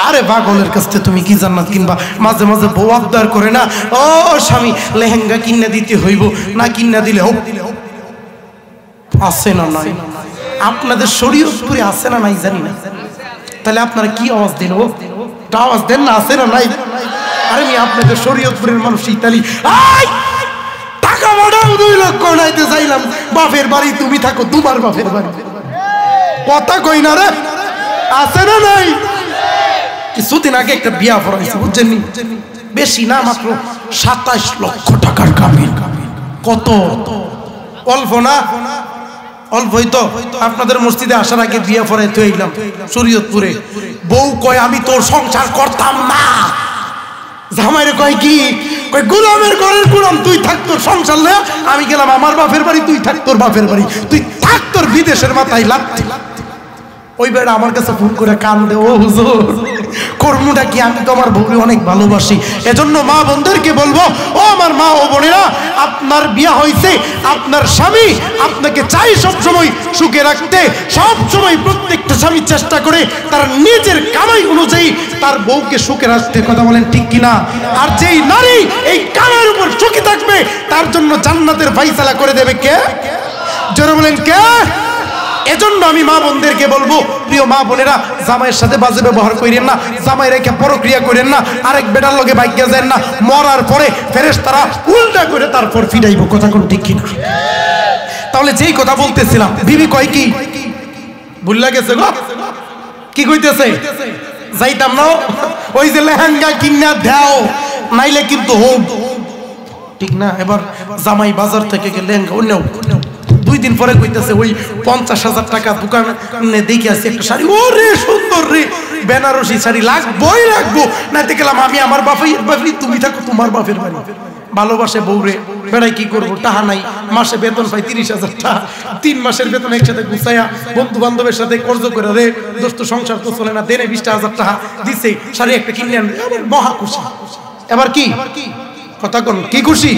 আরে পাগলের কাছ থেকে তুমি কি জান্নাত কিনবা? মাঝে মাঝে বউ আবদার করে না, ও স্বামী লেহেঙ্গা কিনে দিতে হইব, না কিনা দিলে হোক। আছে না নাই? আপনাদের শরীয়তপুরে আছে না নাই জানি না। তাহলে আপনারা কি আওয়াজ দেন? ও আওয়াজ দেন না, আছে না নাই? আরে আমি আপনাদের শরীয়তপুরের মানুষ ইতালি টাকা বাড়াও 2 লক্ষ নাইতে চাইলাম, বাপের বাড়ি তুমি থাকো, তোমার বাপের বাড়ি। কথা কই না রে, আছে না নাই? কিছুদিন আগে একটা বিয়া পড়াইছে, বুঝছেন? বেশি না, মাত্র 27 লক্ষ টাকার কাবিন। কত অল্প না? অল্পই তো। আপনাদের মসজিদে আসার আগে বিয়া পড়াইতে হইলাম শরীয়তপুরে। বউ কয় আমি তোর সংসার করতাম না। জামাইরে কয় কি? কয় গোলামের ঘরের গোলাম, তুই থাক তোর সংসার লে। আমি গেলাম আমার বাপের বাড়ি, তুই থাক তোর বাপের বাড়ি, তুই থাক তোর বিদেশের মাথায় লাগতে। ওই বেড়া আমার কাছে ফোন করে কান্দে, ও হুজুর কর্মটা কি? আমি তো আমার বউকে অনেক ভালোবাসি। এজন্য মা বোনদেরকে বলবো, ও আমার মা ও বোনেরা, আপনার বিয়া হয়েছে, আপনার স্বামী আপনাকে চাই সবসময় সুখে রাখতে। সবসময় প্রত্যেকটা স্বামী চেষ্টা করে তার নিজের কামাই অনুযায়ী তার বউকে সুখে রাখতে। কথা বলেন ঠিক কিনা? আর যেই নারী এই কামাইয়ের উপর সুখী থাকবে, তার জন্য জান্নাতের ফায়সালা করে দেবে কে? জোরে বলেন কে? এজন্য আমি মা বোনদেরকে বলবো, প্রিয় মা বোনেরা, জামাইয়ের সাথে বাজে ব্যবহার করেন না, জামাই রেখে পরক্রিয়া করেন না, আরেক বেটার লগে ভাগ্যে যান না। মরার পরে ফেরেশতারা উল্টা করে তারপর ফিরাইব। কথা কোন ঠিক কিনা? তাহলে যেই কথা বলতেছিলাম, বিবি কয় কি ভুল্লা গেছে গো? কি কইতেছে? যাইতাম না, ওই যে লেহেঙ্গা কিনা দাও, নাইলে কিন্তু হোক, ঠিক না? এবার জামাই বাজার থেকে লেহেঙ্গা অন্য 2 দিন পরে কইতেছে ওই 50,000 টাকা দোকানে দেখে আসছি একটা শাড়ি, ওরে সুন্দর রে, বেনারসি শাড়ি লাগবোই লাগবো। না দেখলাম আমি আমার বাপের বাড়ি, তুমি থাকো তোমার বাপের বাড়ি। ভালোবাসে বউরে, বেড়াই কি করবো, টাকা নাই, মাসে বেতন পাই 30,000 টাকা, 3 মাসের বেতন একসাথে গুছাইয়া বন্ধু বান্ধবের সাথে কর্জ করে রে দোস্ত সংসার তো চলে না, দেনে 20,000 টাকা দিছে, শাড়ি একটা কিনে আনবে, মহা খুশি। এবার কি কথা কোন কি খুশি?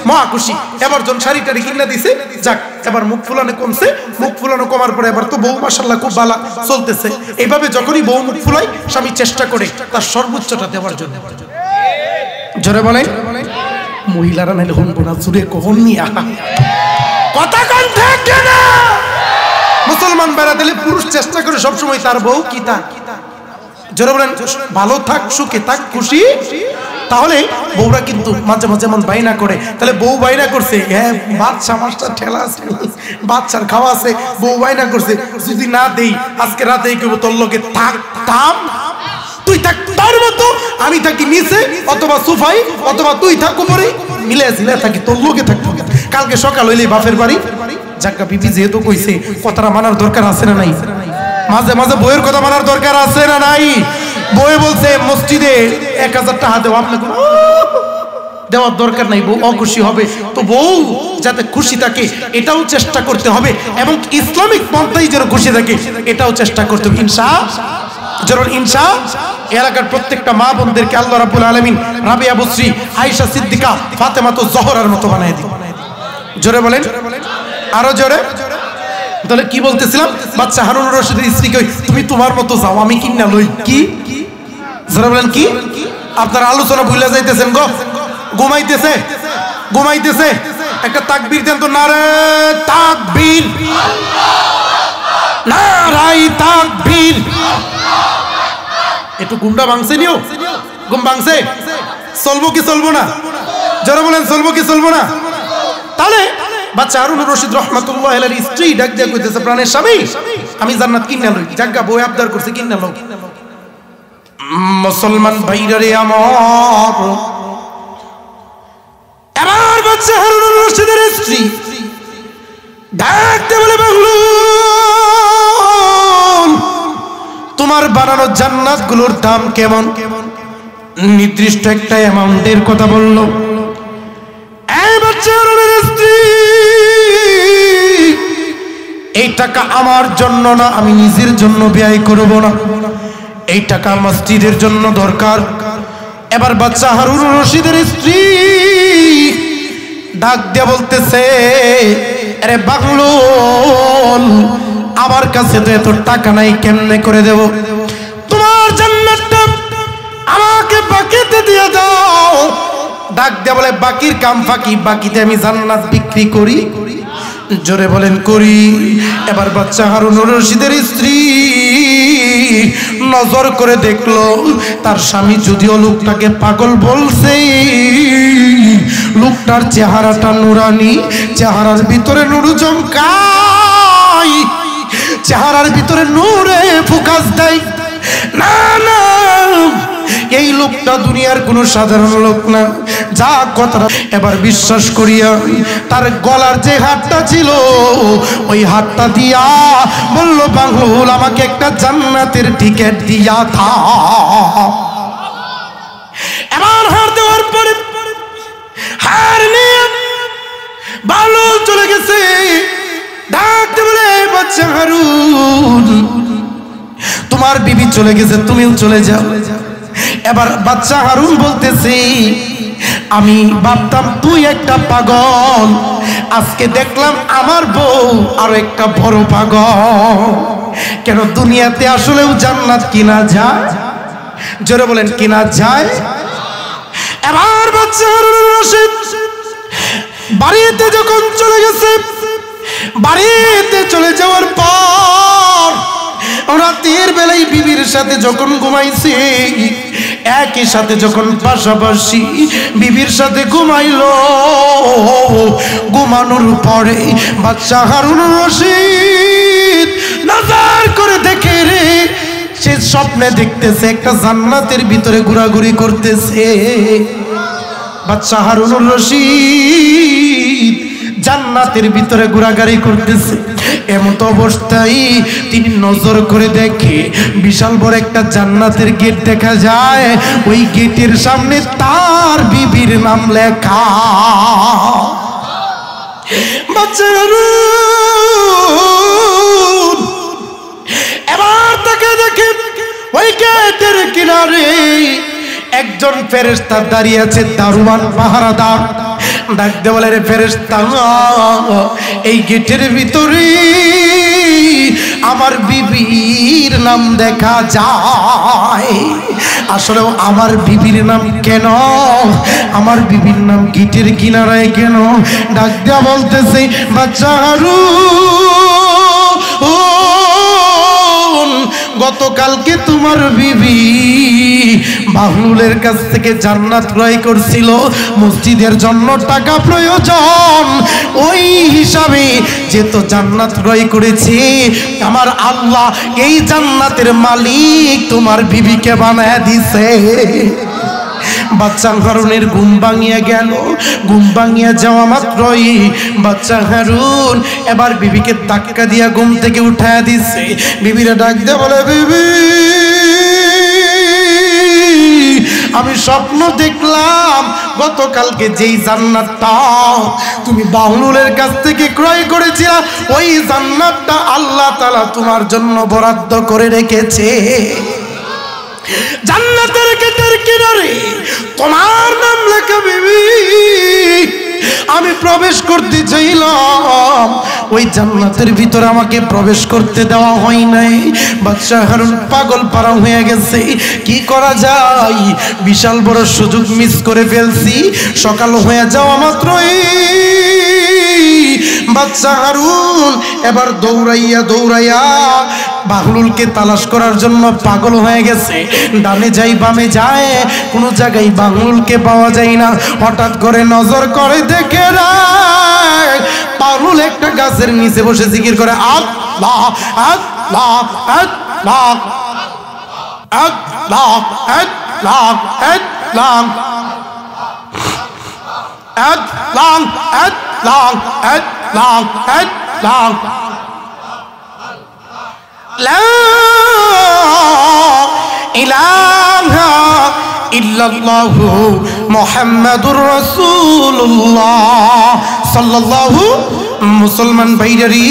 মহা খুশি। এবার জন শাড়ি টাড়ি কিনে দিছে, যাক এবার মুখ ফুলানো কমছে। মুখ ফুলানো কমার পরে এবার তো বউ মাশাআল্লাহ খুব ভালো চলতেছে। এইভাবে যখনই বউ মুখ ফুলায় স্বামী চেষ্টা করে তার সর্বোচ্চটা দেওয়ার জন্য। জোরে বলে মহিলারা নাইলে শুনবো না, জোরে কখন নিয়া কথা কোন থাকে না। মুসলমান বেড়া দিলে পুরুষ চেষ্টা করে সবসময় তার বউ কি থাক, জোরে বলেন ভালো থাক, সুখে থাক, খুশি। তাহলে বউরা কিন্তু মাঝে মাঝে এমন বাইনা করে, তাহলে বউ বাইনা করছে, হ্যাঁ বাচ্চা মাস্টার ঠেলা আছে, বাচ্চার খাওয়া আছে, বউ বাইনা করছে যদি না দেই আজকে রাতেই কেউ তোর লোকে থাকতাম, তুই থাক তার মতো, আমি থাকি নিচে অথবা সোফাই, অথবা তুই থাক উপরে, মিলে ঝিলে থাকি তোর লোকে থাকবো। কালকে সকাল হইলেই বাপের বাড়ি। জাক্কা বিবি যেহেতু কইছে কথাটা মানার দরকার আছে না নাই? মাঝে মাঝে বইয়ের কথা মানার দরকার আছে না নাই? বই বলছে মসজিদে 1000 টাকা দেও, আপনাকে দেওয়ার দরকার নাই, বউ অখুশি হবে। তো বউ যাতে খুশি থাকে এটাও চেষ্টা করতে হবে, এবং ইসলামিক পন্থায় যেন খুশি থাকে এটাও চেষ্টা করতে হবে। ইনশা এলাকার প্রত্যেকটা মা বোনদেরকে আল্লাহ রাব্বুল আলামিন রাবিয়া বসরি, আয়েশা সিদ্দিকা, ফাতেমা তো জহরার মতো বানায় দিন। জোরে বলেন, আরো জোরে। তাহলে কি বলতেছিলাম? বাচ্চা হারুনুর রশিদের স্ত্রী কই, তুমি তোমার মতো যাও, আমি কিনা লই। কি জোরে বলেন কি? আপনারা আলোচনা ভুলে যাইতেছেন গো, ঘুমাইতেছে। একটা তাকবীর দেন তো, নারে তাকবীর, নারাই তাকবীর। একটু ঘুমটা ভাঙছে নিও, ঘুম ভাঙছে, চলবো কি চলবো না? জোরে বলেন চলবো কি চলবো না? তাহলে বাচ্চা হারুনুর রশিদ রাহমাতুল্লাহ আলাইহির স্ত্রী ডাক দিয়া কইতেছে, প্রাণের স্বামী আমি জান্নাত কিনা লই। জাগা বই আবদার করছে কিনা লও। মুসলমান ভাইরা রে আমার, এবার বাচ্চা হারুনুর রশিদের স্ত্রী ডাকতে বলে, বাংলুল তোমার বানানো জান্নাত গুলোর দাম কেমন? নির্দিষ্ট একটা অ্যামাউন্টের কথা বলল। এই বাচ্চা হারুনের স্ত্রী, এই টাকা আমার জন্য না, আমি নিজের জন্য ব্যয় করব না, এই টাকা মসজিদের জন্য দরকার। এবার বাচ্চা হারুনুর রশিদের স্ত্রী ডাক দিয়ে বলতেছে, আরে বাংলুল আমার কাছে তো এত টাকা নাই, কেমনে করে দেব? তোমার জান্নাতটা আমাকে বাকিতে দিয়ে দাও। ডাক দিয়ে বলে, বাকির কাম ফাঁকি, বাকিতে আমি জান্নাত বিক্রি করি। জোরে বলেন করি। এবার বাচ্চা হারুনুর রশিদের স্ত্রী নজর করে দেখলো, তার স্বামী যদিও লোকটাকে পাগল বলছে, লোকটার চেহারাটা নুরানি, চেহারার ভিতরে নূর চমকায়, চেহারার ভিতরে নূরে ফোকাস দেয়। না না, এই লোকটা দুনিয়ার কোনো সাধারণ লোক না, যা কথা। এবার বিশ্বাস করিয়া তার গলার যে হাতটা ছিল ওই হাতটা দিয়া বলল, বাংলুল আমাকে একটা জান্নাতের টিকিট দিয়া থা। এবার হার দেওয়ার পরে হার নিয়ে বাংলুল চলে গেছে। ডাকতে বলে, বাচ্চা হারুন তোমার বিবি চলে গেছে, তুমিও চলে যাও। এবার বাচ্চা হারুন বলতেছি, আমি ভাবতাম তুই একটা পাগল, আজকে দেখলাম আমার বউ আরো একটা বড় পাগল। কেন দুনিয়াতে আসলেও জান্নাত কিনা যায়? জোরে বলেন কিনা যায়? এবার বাচ্চা হারুনুর রশিদ বাড়িতে যখন চলে গেছে, বাড়িতে চলে যাওয়ার পর রাতের বেলায় বিবির সাথে যখন ঘুমাইছে, একই সাথে যখন পাশাপাশি বিবির সাথে ঘুমাইলো, ঘুমানোর পরে বাচ্চা হারুনুর রশিদ নজর করে দেখে রে, সে স্বপ্নে দেখতেছে একটা জান্নাতের ভিতরে ঘোরাঘুরি করতেছে। বাচ্চা হারুনুর রশিদ জান্নাতের ভিতরে ঘোরাঘুরি করতেছে। এমন অবস্থায় তিনি নজর করে দেখে বিশাল বড় একটা জান্নাতের গেট দেখা যায়, ওই গেটের সামনে তার বিবির নাম লেখা। বাচ্চা এবার তাকে দেখে ওই গেটের কিনারে একজন ফেরেশতা দাঁড়িয়ে আছে, দারোয়ান পাহারাদার। ডাক দিয়ে বলে, রে ফেরেশতা, এই গেটের ভিতরে আমার বিবির নাম দেখা যায়। আসলে আমার বিবির নাম কেন? আমার বিবির নাম গেটের কিনারায় কেন? ডাক দিয়া বলতেছে, বাচ্চা হারুন, গতকালকে তোমার বিবি বাহলুলের কাছ থেকে জান্নাত ক্রয় করছিল, মসজিদের জন্য টাকা প্রয়োজন, ওই হিসাবে যেহেতু জান্নাত ক্রয় করেছে, আমার আল্লাহ এই জান্নাতের মালিক তোমার বিবিকে বানায় দিছে। বাচ্চা হারুনের ঘুম ভাঙিয়া গেল। ঘুম ভাঙিয়া যাওয়া মাত্রই বাচ্চা হারুন এবার বিবিকে ধাক্কা দিয়া ঘুম থেকে উঠায়া দিচ্ছে। বিবিরা ডাক দিয়ে বলে, বিবি, আমি স্বপ্ন দেখলাম গতকালকে যেই জান্নাতটা তুমি বাহলুলের কাছ থেকে ক্রয় করেছিল, ওই জান্নাতটা আল্লাহ তাআলা তোমার জন্য বরাদ্দ করে রেখেছে। জান্নাতের গেটের কিনারে তোমার নাম লেখা। বিবি, আমি প্রবেশ করতে চাইলাম, ওই জান্নাতের ভিতরে আমাকে প্রবেশ করতে দেওয়া হয় নাই। বাদশা হারুন পাগল পারা হয়ে গেছে, কি করা যায়? বিশাল বড় সুযোগ মিস করে ফেলছি। সকাল হয়ে যাওয়া মাত্রই বাদশা হারুন এবার দৌড়াইয়া দৌড়াইয়া বাহলুলকে তালাশ করার জন্য পাগল হয়ে গেছে। ডানে যাই বামে যায়, কোনো জায়গায় বাহলুলকে পাওয়া যায় না। হঠাৎ করে নজর করে দেখে বাহলুল একটা গাছের নিচে বসে জিকির করে, আল্লাহ আল্লাহ আল্লাহ আল্লাহ আল্লাহ আল্লাহ আল্লাহ আল্লাহ আল্লাহ আল্লাহ লা ইলাহা ইল্লাল্লাহু মুহাম্মাদুর রাসূলুল্লাহ সাল্লাল্লাহু। মুসলমান ভাইরারি,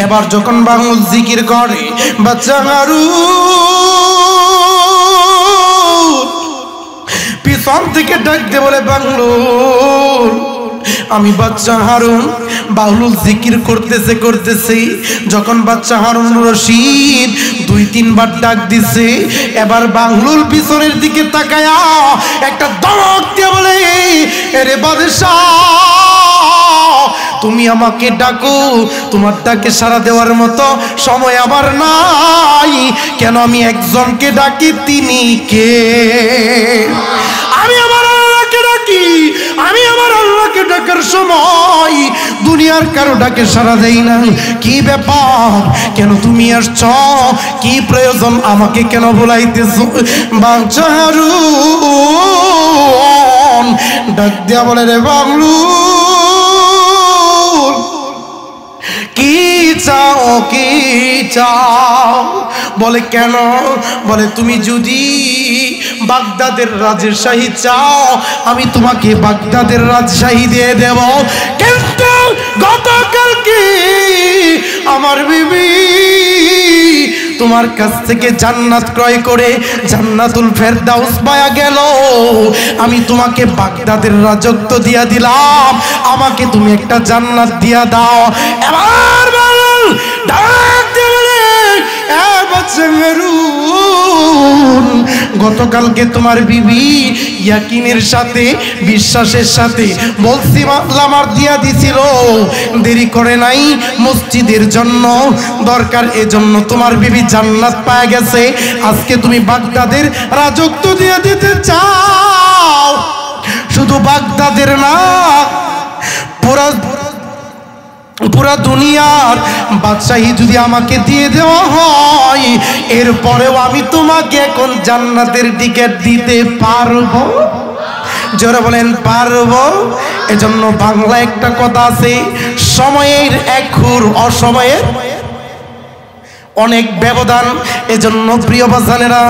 এবার যখন বাংলা জিকির করে বাচ্চা হারুন পিছন থেকে ডাক দিয়ে বলে, বাংলুর, আমি বাচ্চা হারুন। বাহলুল জিকির করতেছে করতেছে, যখন বাচ্চা হারুন রশিদ 2-3 বার ডাক দিছে, এবার বাহলুল পিছনের দিকে তাকায়া একটা ধমক দিয়ে বলে, আরে বাদশাহ, তুমি আমাকে ডাকো, তোমার ডাকে সাড়া দেওয়ার মতো সময় আমার নাই। কেন? আমি একজনকে ডাকি, তিনি কে? আমি আমার আল্লাহকে ডাকি। আমি আমার আল্লাহকে ডাকার সময় দুনিয়ার কারো ডাকে সাড়া দেই না। কি ব্যাপার? কেন তুমি আসছ? কি প্রয়োজন? আমাকে কেন বলাইতেছ? বাচ্চা হারুন ডাক দিয়া বলে, রে বাংলুর, কি চাও কি চাও? বলে, কেন? বলে, তুমি যদি বাগদাদের রাজশাহী চাও, আমি তোমাকে বাগদাদের রাজশাহী দিয়ে দেব। কিন্তু গতকালকে আমার বিবি তোমার কাছ থেকে জান্নাত ক্রয় করে জান্নাতুল ফেরদাউস পায়া গেল। আমি তোমাকে বাগদাদের রাজত্ব দিয়া দিলাম, আমাকে তুমি একটা জান্নাত দিয়া দাও। এবার বল, ডাক দিয়ে বলে, এ বাচ্চা মেরুন, গতকালকে তোমার বিবি ইয়াকিনের সাথে, বিশ্বাসের সাথে বলছি আমার দিয়া দিছিল, দেরি করে নাই, মসজিদের জন্য দরকার, এজন্য তোমার বিবি জান্নাত পায় গেছে। আজকে তুমি বাগদাদের রাজত্ব দিয়ে দিতে চাও। শুধু বাগদাদের না, পুরা দুনিয়ার বাদশাহী যদি আমাকে দিয়ে দেওয়া হয়, এরপরেও আমি তোমাকে এখন জান্নাতের টিকিট দিতে পারবো। জোরে বলেন, পারবো। এজন্য বাংলা একটা কথা আছে, সময়ের এক হুর, অসময়ের অনেক ব্যবধান। এজন্য প্রিয় বাজানেরা,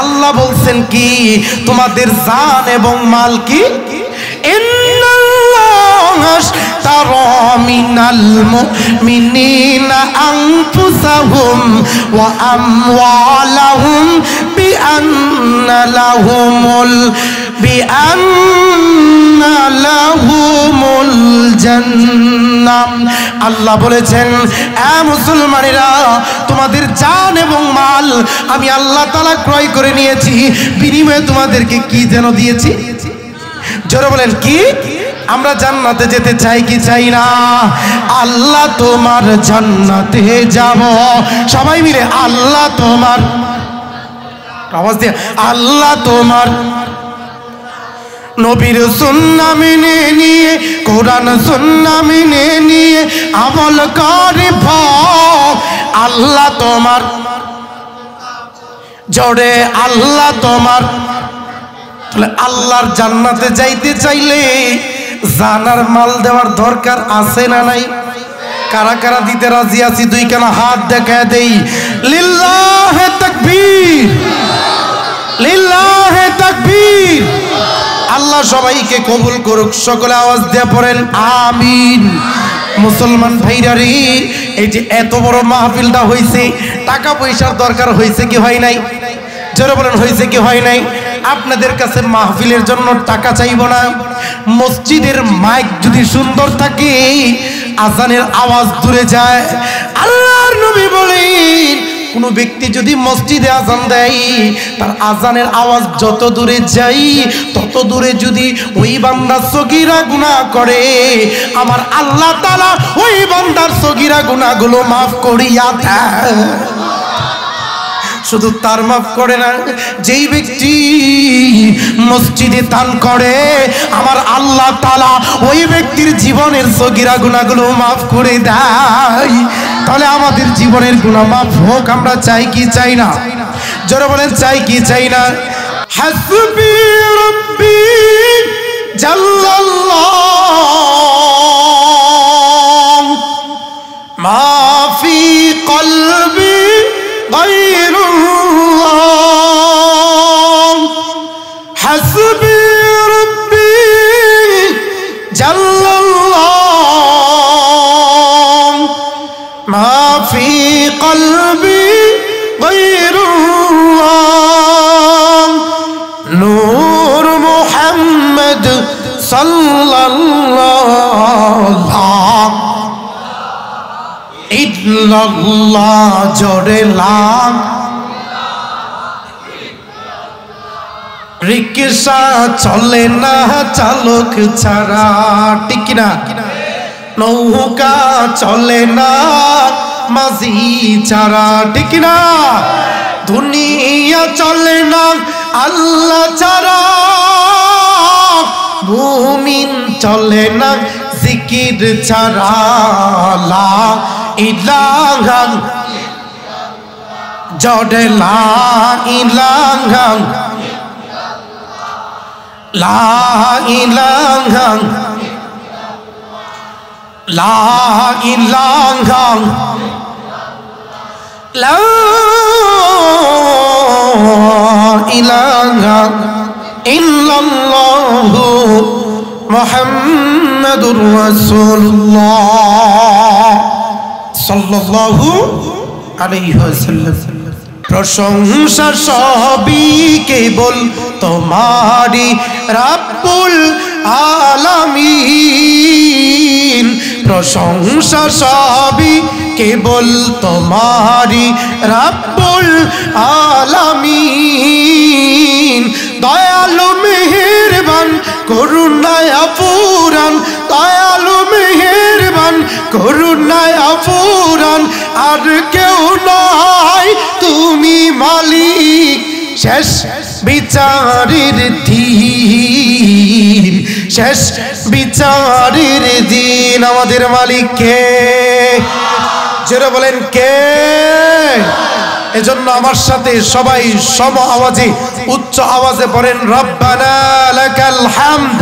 আল্লাহ বলছেন কি, তোমাদের জান এবং মাল কি, ইন্নাল্লাহ ইশতারা মিনাল মুমিনিনা আনফুসাহুম ওয়া আমওয়ালাহুম বিআন্না লাহুমুল জান্নাহ। আল্লাহ বলেছেন, এ মুসলমানেরা, তোমাদের জান এবং মাল আমি আল্লাহ তাআলা ক্রয় করে নিয়েছি, বিনিময়ে তোমাদেরকে কি যেন দিয়েছি? জোরে বলেন কি? আমরা জান্নাতে যেতে চাই কি চাই না? আল্লাহ তোমার জান্নাতে যাব, সবাই মিলে আল্লাহ তোমার, আওয়াজ দিয়ে আল্লাহ তোমার নবীর সুন্নাহ মেনে নিয়ে, কোরআন সুন্নাহ মেনে নিয়ে আমল করব, আল্লাহ তোমার, জোরে আল্লাহ তোমার। তাহলে আল্লাহর জান্নাতে যাইতে চাইলে জানার মাল দেওয়ার দরকার আছে না নাই? কারা কারা দিতে রাজি আছি? দুই কানা হাত দেখায় দেই। লিল্লাহে তাকবীর, লিল্লাহে তাকবীর। আল্লাহ সবাইকে কবুল করুক, সকলে আওয়াজ দিয়ে পড়েন আমিন। মুসলমান ভাইরা রে, এই যে এত বড় মাহফিলটা হয়েছে, টাকা পয়সার দরকার হয়েছে কি হয় নাই? জোরে বলেন, হয়েছে কি হয় নাই? আপনাদের কাছে মাহফিলের জন্য টাকা চাইব না। মসজিদের মাইক যদি সুন্দর থাকে, আজানের আওয়াজ দূরে যায়। আল্লাহর নবী বলেন, কোন ব্যক্তি যদি মসজিদে আজান দেয়, তার আজানের আওয়াজ যত দূরে যায়, তত দূরে যদি ওই বান্দা সগীরা গুনাহ করে, আমার আল্লাহ তাআলা ওই বান্দার সগীরা গুনাহগুলো মাফ করিয়া দেয়। শুধু তার মাফ করে না, যেই ব্যক্তি মসজিদে দান করে, আমার আল্লাহ তাআলা ওই ব্যক্তির জীবনের সগীরা গুনাহগুলো মাফ করে দেয়। তাহলে আমাদের জীবনের গুনাহ মাফ হোক, আমরা চাই কি চাই না? জোরে বলেন, চাই কি চাই না? হাসবি রাব্বি জাল্লাল্লাহ মা ফি কলবি গায়রুল্লাহ। হাসবি রাব্বি জাল্লাল্লাহ মা ফি কলবি গায়রুল্লাহ। নূর মুহাম্মদ সাল্লাল্লাহু ইল্লাল্লাহ, জোরে লাম। রিকশা চলে না চালক ছাড়া, ঠিক না? নৌকা চলে না মাঝি ছাড়া, ঠিক না? দুনিয়া চলে না আল্লাহ ছাড়া, মুমিন চলে না জিকির ছাড়া। লা ইলাহা, জোরে লা ইলাহা, লা ইলাহা, লা ইলাহা, লা ইলাহা ইল্লাল্লাহু মুহাম্মাদুর রাসূলুল্লাহ সাল্লাল্লাহু আলাইহি ওয়াসাল্লাম। প্রশংসা সবই কেবল তোমারই রাব্বুল আলামিন। প্রশংসা সবই কেবল তোমারই রাব্বুল আলামিন। দয়ালু মেহেরবান করুণায় অপুরান, দয়ালু মেহেরবান করুণায় অপুরান, আর কেউ নাই তুমি মালিক শেষ বিচারের দিন, শেষ বিচারের দিন। আমাদের মালিক কে? জোরে বলেন কে? এজন্য আমার সাথে সবাই সম আওয়াজে, উচ্চ আওয়াজে পড়েন রব্বানা লাকাল হামদ।